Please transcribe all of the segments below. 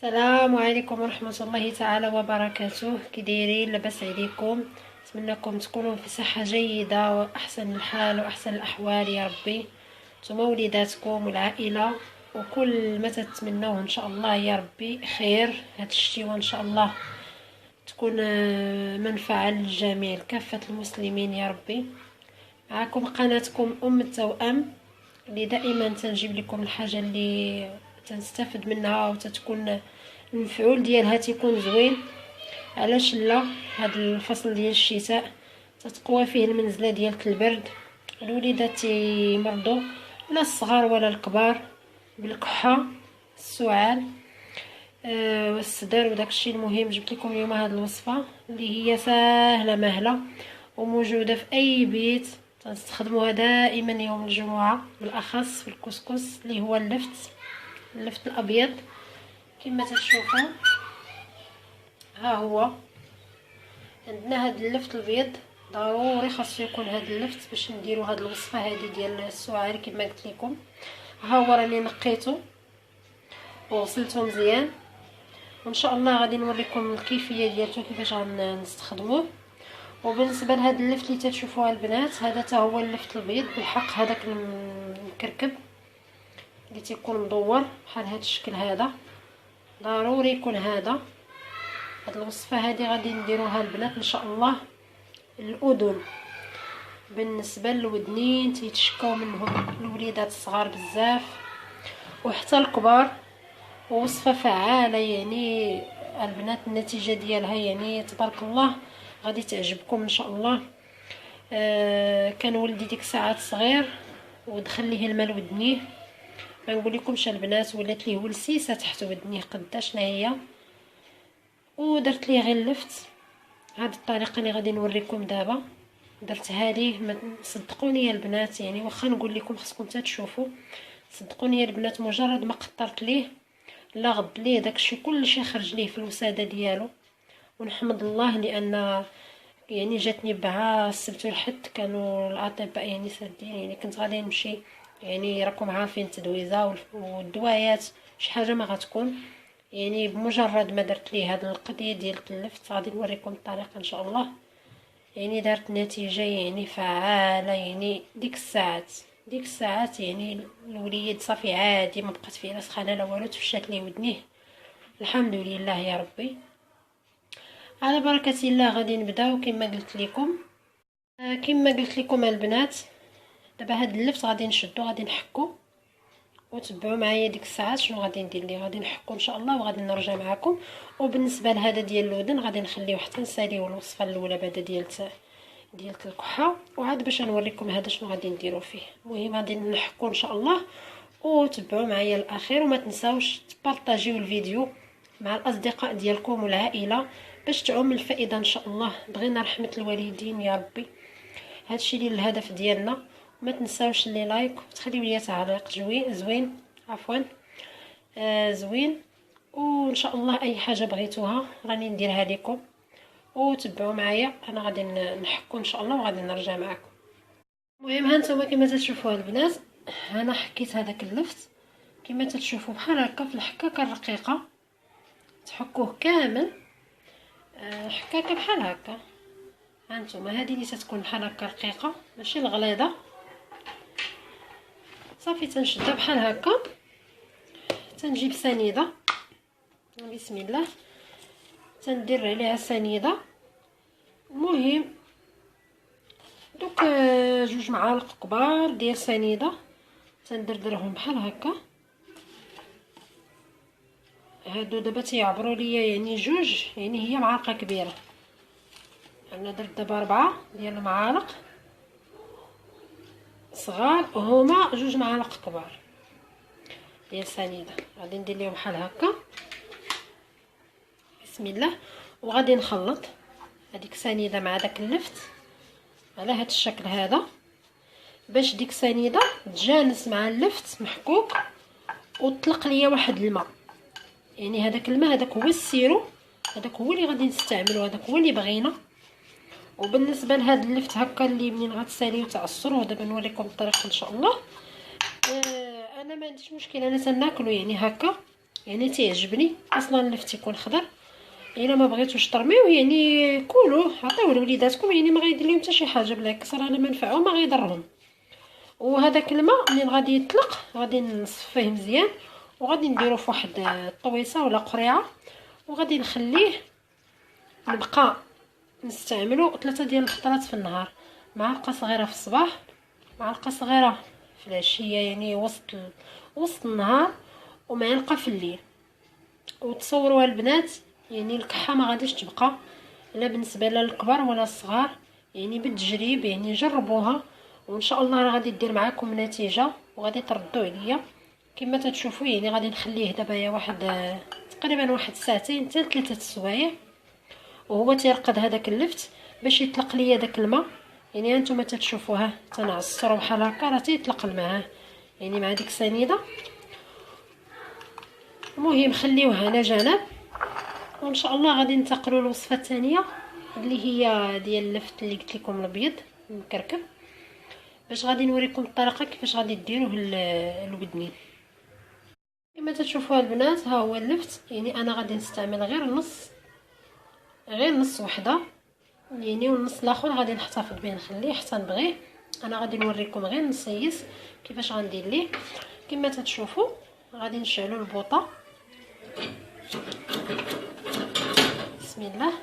السلام عليكم ورحمة الله تعالى وبركاته. كي دايرين؟ لاباس عليكم؟ نتمنىكم تكونوا في صحة جيدة وأحسن الحال وأحسن الأحوال يا ربي، نتوما وليداتكم والعائلة وكل ما تتمنوه إن شاء الله يا ربي خير. هاد الشتيوة إن شاء الله تكون منفعة للجميع كافة المسلمين يا ربي. معكم قناتكم أم التوأم اللي دائما تنجيب لكم الحاجة اللي تنستفد منها وتتكون المفعول ديالها تيكون زوين. علاش لا؟ هاد الفصل ديال الشتاء تتقوى فيه المنزله ديال البرد، الوليدات تيمرضوا، لا الصغار ولا الكبار، بالكحه السعال والصدر وداكشي. المهم جبت لكم اليوم هاد الوصفه اللي هي ساهله مهله وموجوده في اي بيت، تستخدموها دائما يوم الجمعه، بالاخص في الكسكس اللي هو اللفت الابيض. كما تشوفوا ها هو عندنا هاد اللفت الابيض، ضروري خاصو يكون هاد اللفت باش نديروا هاد الوصفه هذه ديال السعاري. كما قلت لكم ها هو راني نقيته وغسلته مزيان، وان شاء الله غادي نوريكم الكيفيه ديالته كيفاش غنستخدموه. وبالنسبه لهاد اللفت اللي تشوفوها البنات، هذا تا هو اللفت الابيض بالحق، هذاك المكركب اللي تيكون مدور بحال هاد الشكل هذا، ضروري يكون هذا. هاد الوصفه هذه غادي نديروها البنات ان شاء الله. الاذن بالنسبه للودنين تيتشكاو منهم الوليدات الصغار بزاف وحتى الكبار، ووصفه فعاله يعني البنات. النتيجه ديالها يعني تبارك الله غادي تعجبكم ان شاء الله. كان ولدي ديك الساعات صغير ودخل ليه الماء لودنيه، ما نقول لكمش البنات، ولات ليه ولسيسه تحت ودنيه قداش هي، ودرت ليه غير اللفت. هذه الطريقه اللي غادي نوريكم دابا درتها ليه. ما صدقوني يا البنات، يعني واخا نقول لكم خصكم حتى تشوفوا، صدقوني يا البنات مجرد ما قطرت ليه لا غض ليه داكشي كلشي خرج ليه في الوساده ديالو. ونحمد الله لان يعني جاتني بها السبت والحد كانوا الاطباء يعني سادين، يعني كنت غادي نمشي، يعني راكم عارفين التدويزه والدوايات شي حاجه ما غتكون، يعني بمجرد ما درت ليه هاد القضيه ديال اللفت غادي نوريكم الطريقه ان شاء الله. يعني دارت نتيجه يعني فعاله، يعني ديك الساعات يعني الوليد صافي عادي، ما بقات فيه لا سخانه لا والو، تفشات ليه ودنيه الحمد لله يا ربي. على بركه الله غادي نبداو كما قلت لكم. البنات دابا هاد اللفت غادي نشدو، غادي نحكو، وتبعوا معايا ديك الساعات شنو غادي ندير ليه. غادي نحكو ان شاء الله وغادي نرجع معكم. وبالنسبه لهذا ديال الودن غادي نخليوه حتى نساليو الوصفه الاولى بعدا ديال الكحه، وعاد باش نوريكم هذا شنو غادي نديرو فيه. المهم غادي نحكو ان شاء الله، وتبعوا معايا الاخير، وما تنساوش تبارطاجيو الفيديو مع الاصدقاء ديالكم والعائله باش تعم الفائده ان شاء الله. بغينا رحمه الوالدين يا ربي، هادشي اللي الهدف ديالنا. ما تنساوش لي لايك وتخليو لي تعليق زوين عفوا زوين، وان شاء الله اي حاجه بغيتوها راني نديرها لكم. وتبعوا معايا، انا غادي نحكو ان شاء الله وغادي نرجع معكم. المهم ها نتوما كما تشوفوا البنات، انا حكيت هذاك اللفت كما تشوفوا بحال هكا في الحكاكه الرقيقه، تحكوه كامل حكاكه بحال هكا. ها نتوما هذه اللي تتكون بحال هكا رقيقه ماشي الغليظه، صافي تنشدها بحال هكا. تنجيب سنيده، بسم الله، تندير عليها سنيده. المهم دوك 2 معالق كبار ديال سنيده تندردرهم بحال هكا. هادو دابا تيعبروا ليا يعني 2، يعني هي معلقه كبيره. انا درت دابا 4 ديال المعالق صغار، هما 2 معالق كبار ديال سنيده. غادي ندير ليهم بحال هكا بسم الله، وغادي نخلط هذيك سنيده مع داك اللفت على هذا الشكل هذا، باش ديك سنيده تجانس مع اللفت محكوك وطلق ليا واحد الماء. يعني هذاك الماء هذاك هو السيرو، هذاك هو اللي غادي نستعملو، هذاك هو اللي بغينا. وبالنسبه لهذا اللفت هكا اللي منين غتساليو تعصروه، دابا نوريكم الطريقه ان شاء الله. انا ما عنديش مشكل، انا تناكلو يعني هكا يعني تيعجبني اصلا اللفت يكون خضر. الا ما بغيتوش ترميوه يعني كولوه عطيوه لوليداتكم، يعني ما غيدير لهم حتى شي حاجه، بالعكس راه لا منفعه ما غيضرهم. وهذاك الماء منين غادي يطلق غادي نصفيه مزيان، وغادي نديرو في واحد الطويصه ولا قريعه، وغادي نخليه نبقى نستعملو 3 ديال الخطرات في النهار، معلقه صغيره في الصباح، معلقه صغيره في العشيه يعني وسط النهار، ومعلقه في الليل. وتصوروها البنات يعني الكحه ما غاديش تبقى لا بالنسبه لا للكبار ولا الصغار، يعني بالتجريب يعني جربوها، وان شاء الله راه غادي دير معاكم نتيجه وغادي تردوا عليا كما تتشوفوا. يعني غادي نخليه دابا واحد تقريبا واحد ساعتين حتى 3 سوايع، وهو تيرقد هذاك اللفت باش يطلق ليا داك الماء. يعني هانتوما تتشوفوها تنعصروا بحال هكا راه تيطلق الماء يعني مع ديك السنيده. المهم خليوها على جنب، وان شاء الله غادي ننتقلوا للوصفه الثانيه اللي هي ديال اللفت اللي قلت لكم الابيض المكركب، باش غادي نوريكم الطريقه كيفاش غادي ديروه الودنين. كما تشوفوا البنات ها هو اللفت، يعني انا غادي نستعمل غير نص وحده يعني، والنص الاخر غادي نحتفظ به نخليه حتى نبغيه. انا غادي نوريكم غير نصيص كيفاش غندير ليه. كما تشوفوا غادي نشعلوا البوطه، بسم الله.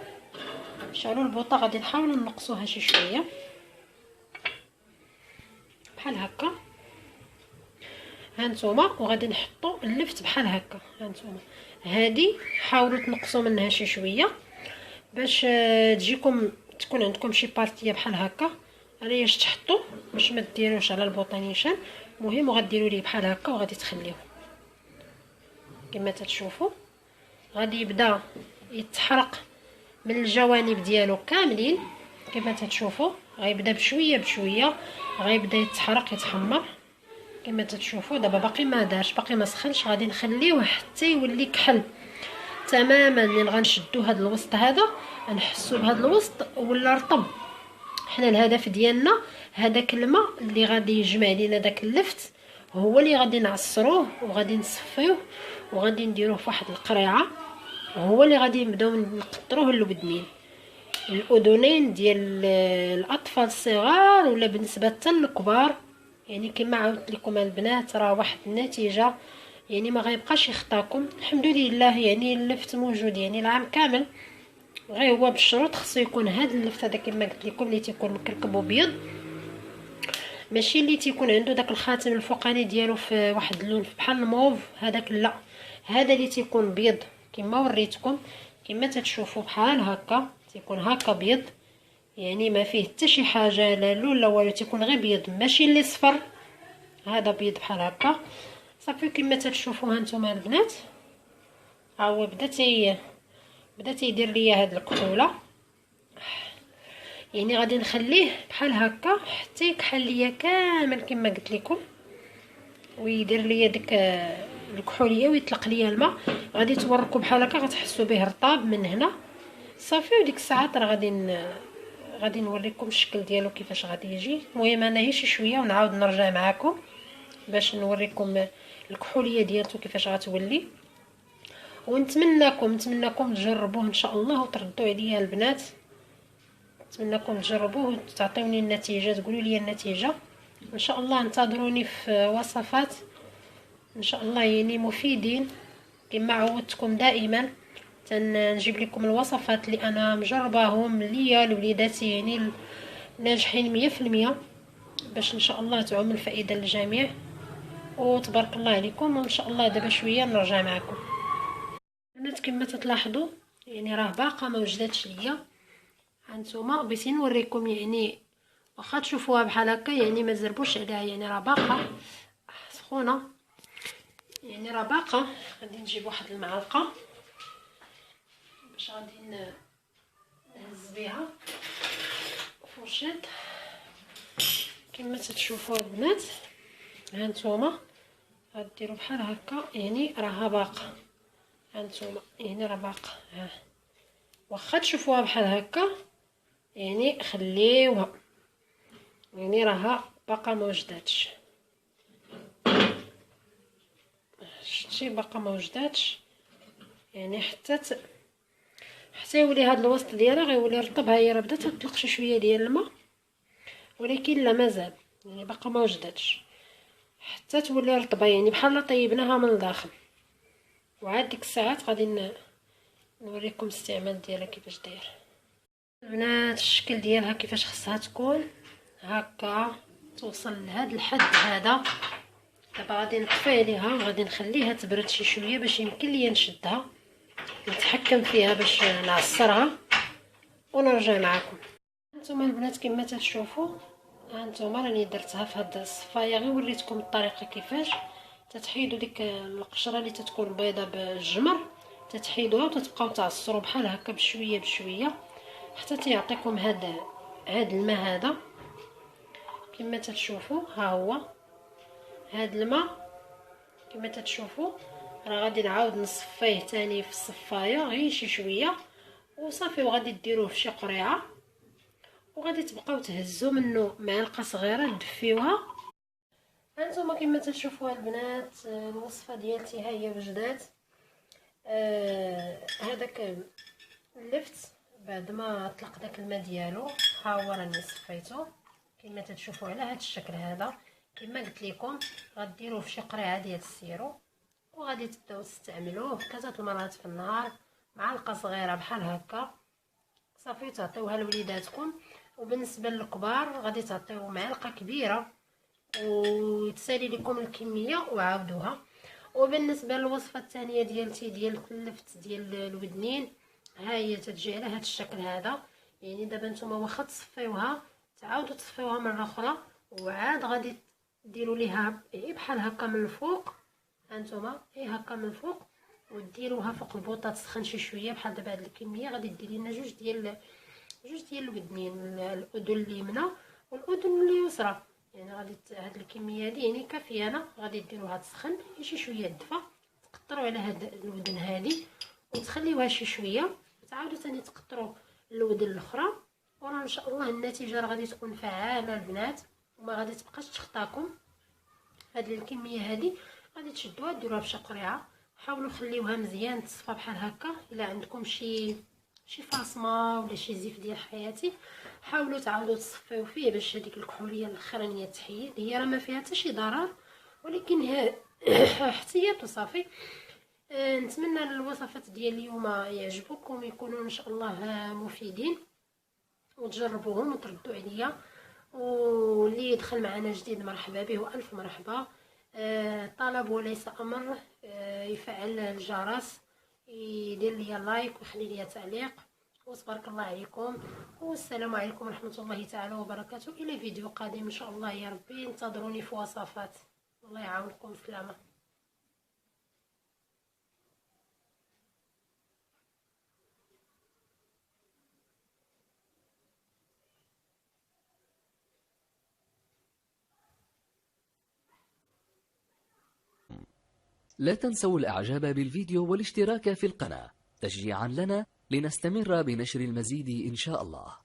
نشعلوا البوطه غادي نحاولوا نقصوها شي شويه بحال هكا هانتوما، وغادي نحطوا اللفت بحال هكا هانتوما. هادي حاولوا تنقصوا منها شي شويه باش تجيكم تكون عندكم شي بارتيه بحال هكا رياش تحطوا باش ما ديروش على البوطه نيشان. المهم وغديروا ليه بحال هكا وغادي تخليوه كما تشوفوا غادي يبدا يتحرق من الجوانب ديالو كاملين. كما تشوفوا غيبدا بشويه بشويه غيبدا يتحرق يتحمر. كما تشوفوا دابا باقي ما دارش باقي ما سخنش، غادي نخليوه حتى يولي كحل تماما. اللي غنشدو هذا الوسط هذا نحسوا بهذا الوسط ولا رطب. حنا الهدف ديالنا هذاك الماء اللي غادي يجمع لينا داك اللفت هو اللي غادي نعصروه وغادي نصفيوه وغادي نديروه في واحد القريعه، هو اللي غادي نبداو نقطروه للودنين الاذنين ديال الاطفال الصغار ولا بالنسبه حتى للكبار. يعني كما عاودت لكم البنات راه واحد النتيجه يعني ما غيبقاش يخطاكم الحمد لله. يعني اللفت موجود يعني العام كامل، غير هو بالشروط خصو يكون هذا اللفت هذا كما قلت لكم اللي تيكون مكركب وبيض، ماشي اللي تيكون عنده داك الخاتم الفوقاني ديالو في واحد اللون بحال الموف هذاك، لا هذا اللي تيكون بيض كما وريتكم. كما تشوفوا بحال هكا تيكون هكا بيض، يعني ما فيه حتى شي حاجه لا لون لا والو، تيكون غير بيض ماشي اللي صفر، هذا بيض بحال هكا صافي. كما تشوفوا هانتوما البنات ها هو بدا تيدير ليا هاد الكحوله. يعني غادي نخليه بحال هكا حتى يكحل ليا كامل كما قلت لكم ويدير ليا ديك الكحوليه ويطلق ليا الماء. غادي توركوا بحال هكا غتحسوا به رطاب من هنا صافي. وديك الساعات راه غادي نوريكم الشكل ديالو كيفاش غادي يجي. المهم انا شي شويه ونعاود نرجع معكم باش الكحوليه ديالته كيفاش غتولي. ونتمناكم تجربوه ان شاء الله وتردوا عليا البنات. نتمناكم تجربوه وتعطيوني النتيجه تقولوا لي النتيجه. ان شاء الله انتظروني في وصفات ان شاء الله يعني مفيدين كما عودتكم دائما. تنجيب لكم الوصفات اللي انا مجرباهم ليا لوليداتي يعني ناجحين 100%، باش ان شاء الله تعم الفائده للجميع. وتبارك الله عليكم. وان شاء الله دابا شويه نرجع معكم البنات. كما تلاحظوا يعني راه باقا ما وجدتش ليا. هانتوما بغيت نوريكم يعني واخا تشوفوها بحال هكا يعني ما تزربوش عليها، يعني راه باقا سخونه يعني راه باقا. غادي نجيب واحد المعلقه باش غادي نهز بها فرشات. كما تشوفوا البنات هانتوما غديروا بحال هكا يعني راها باقا هانتوما يعني راه باقا. واخا تشوفوها بحال هكا يعني خليوها يعني راها باقا ما وجداتش. شفتي باقا ما وجداتش، يعني حتى يولي هاد الوسط ديالها غيولي رطب. ها هي راه بدات تطلق شي شويه ديال الماء، ولكن لا مازال يعني باقا ما وجداتش حتى تولي رطبه، يعني بحال طيبناها من الداخل. وعاد ديك الساعات غادي نوريكم الاستعمال ديالها كيفاش داير. البنات الشكل ديالها كيفاش خصها تكون هكا، توصل لهاد الحد هذا. دابا غادي نطفي عليها وغادي نخليها تبرد شي شويه باش يمكن ليا نشدها نتحكم فيها باش نعصرها ونرجع معكم. هانتوما البنات كما تشوفوا، هانتوما راني درتها في هاد الصفايه، غير وريتكم الطريقه كيفاش تتحيدوا ديك القشره اللي تتكون بيضه بالجمر، تتحيدوها وتتبقاو تعصروا بحال هكا بشويه بشويه حتى تيعطيكم هاد الماء هذا. كما تشوفوا ها هو هاد الماء، كما تشوفوا راه غادي نعاود نصفيه تاني في الصفايه غير شي شويه وصافي، وغادي ديروه في شي قريعه وغادي تبقاو تهزوا منه معلقه صغيره تدفيوها. هانتوما كما تشوفوا البنات الوصفه ديالتي ها هي وجدات. هذاك اللفت بعد ما طلق داك الماء ديالو ها هو راني صفيته كما تشوفوا على هذا الشكل هذا. كما قلت لكم غديروه في شي قريعه ديال السيرو وغادي تبداو تستعملوه 3 المرات في النهار، معلقه صغيره بحال هكا صافي تعطيوها لوليداتكم. وبالنسبه للكبار غادي تعطيو معلقه كبيره وتسالي لكم الكميه وعاودوها. وبالنسبه للوصفه الثانيه ديالتي ديال اللفت ديال الودنين، ها هي تتجي على هذا الشكل هذا. يعني دابا نتوما واخا تصفيوها تعاودوا تصفيوها مره اخرى وعاد غادي ديروا ليها بحال هكا من الفوق، هانتوما هكا من الفوق وديروها فوق البوطه تسخن شي شويه. بحال دابا هاد الكميه غادي ديري لنا جوج ديال الودنين، الاذن اليمنى والاذن اليسرى. يعني غادي هاد الكميه هادي يعني كافيه. انا غادي ديروها تسخن شي شويه دفا، تقطروا على هاد الودن هادي وتخليوها شي شويه، وتعاودوا ثاني تقطروا الودن الاخرى. وراه ان شاء الله النتيجه راه غادي تكون فعاله البنات وما غادي تبقاش تخطاكم. هاد الكميه هادي غادي تشدوها ديروها في شي قريعه، حاولوا خليوها مزيان تصفى بحال هكا. الا عندكم شي فاصمه ولا شي زيف ديال حياتي حاولوا تعاودوا تصفيو فيه باش هذيك الكحوليه الاخرانيه تحيد. هي راه ما فيها حتى شي ضرر ولكن احتياط وصافي. نتمنى الوصفات ديال اليوم يعجبوكم، يكونوا ان شاء الله مفيدين وتجربوهم وتردوا عليا. واللي يدخل معنا جديد مرحبا به والف مرحبا. طلب وليس امر. يفعل الجرس، يدير لي لايك ويخلي لي تعليق. وتبارك الله عليكم والسلام عليكم ورحمه الله تعالى وبركاته. الى فيديو قادم ان شاء الله يا ربي. انتظروني في وصفات. الله يعاونكم. سلامه. لا تنسوا الاعجاب بالفيديو والاشتراك في القناة تشجيعا لنا لنستمر بنشر المزيد إن شاء الله.